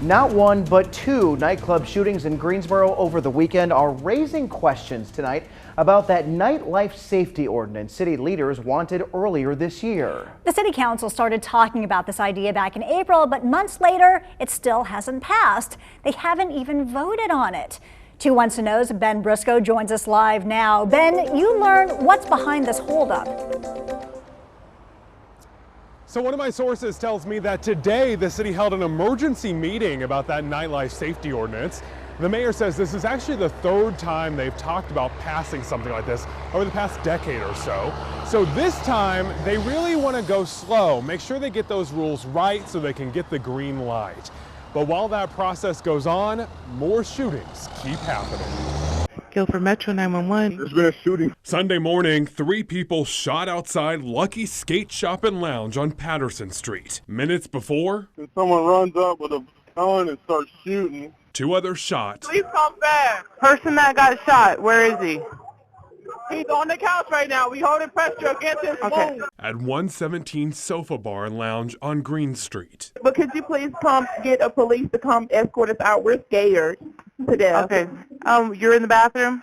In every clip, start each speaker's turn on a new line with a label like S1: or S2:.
S1: Not one, but two nightclub shootings in Greensboro over the weekend are raising questions tonight about that nightlife safety ordinance city leaders wanted earlier this year.
S2: The city council started talking about this idea back in April, but months later, it still hasn't passed. They haven't even voted on it. 2 Wants to Know's Ben Briscoe joins us live now. Ben, you learn what's behind this holdup.
S3: So one of my sources tells me that today the city held an emergency meeting about that nightlife safety ordinance. The mayor says this is actually the third time they've talked about passing something like this over the past decade or so. So this time they really want to go slow, make sure they get those rules right so they can get the green light. But while that process goes on, more shootings keep happening.
S4: For Metro 911.
S5: There's been a shooting.
S3: Sunday morning, 3 people shot outside Lucky Skate Shop and Lounge on Patterson Street. Minutes before,
S5: someone runs up with a gun and starts shooting.
S3: 2 others shot.
S5: Please come back.
S4: Person that got shot, where is he?
S5: He's on the couch right now. We holding pressure against his wound.
S3: At 117 Sofa Bar and Lounge on Green Street.
S6: But could you please come get a police to come escort us out? We're scared to death.
S4: Okay. You're in the bathroom?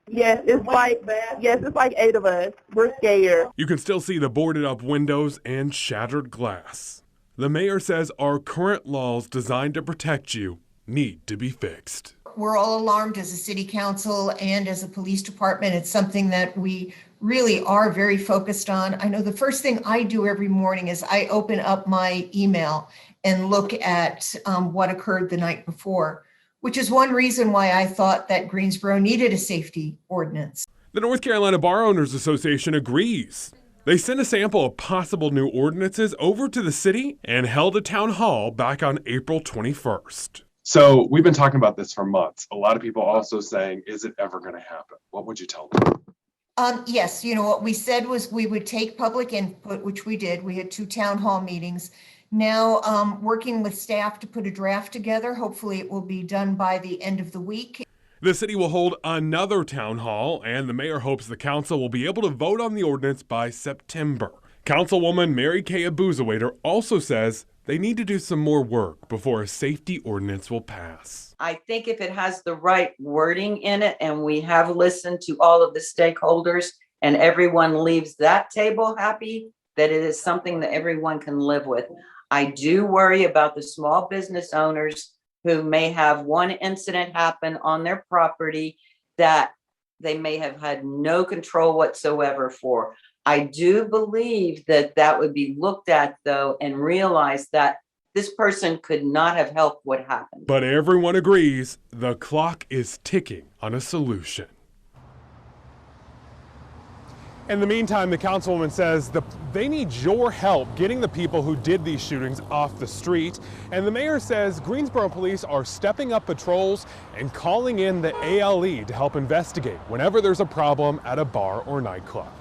S6: Yes, it's like 8 of us. We're scared.
S3: You can still see the boarded up windows and shattered glass. The mayor says our current laws designed to protect you need to be fixed.
S7: We're all alarmed as a city council and as a police department. It's something that we really are very focused on. I know the first thing I do every morning is I open up my email and look at what occurred the night before, which is one reason why I thought that Greensboro needed a safety ordinance.
S3: The North Carolina Bar Owners Association agrees. They sent a sample of possible new ordinances over to the city and held a town hall back on April 21st.
S8: So we've been talking about this for months. A lot of people also saying, is it ever going to happen? What would you tell them?
S7: Yes, what we said was we would take public input, which we did. We had 2 town hall meetings. Now working with staff to put a draft together. Hopefully it will be done by the end of the week.
S3: The city will hold another town hall, and the mayor hopes the council will be able to vote on the ordinance by September. Councilwoman Mary Kay Abuzawaiter also says they need to do some more work before a safety ordinance will pass.
S9: I think if it has the right wording in it and we have listened to all of the stakeholders and everyone leaves that table happy, that it is something that everyone can live with. I do worry about the small business owners who may have one incident happen on their property that they may have had no control whatsoever for. I do believe that that would be looked at, though, and realize that this person could not have helped what happened.
S3: But everyone agrees the clock is ticking on a solution. In the meantime, the councilwoman says they need your help getting the people who did these shootings off the street. And the mayor says Greensboro police are stepping up patrols and calling in the ALE to help investigate whenever there's a problem at a bar or nightclub.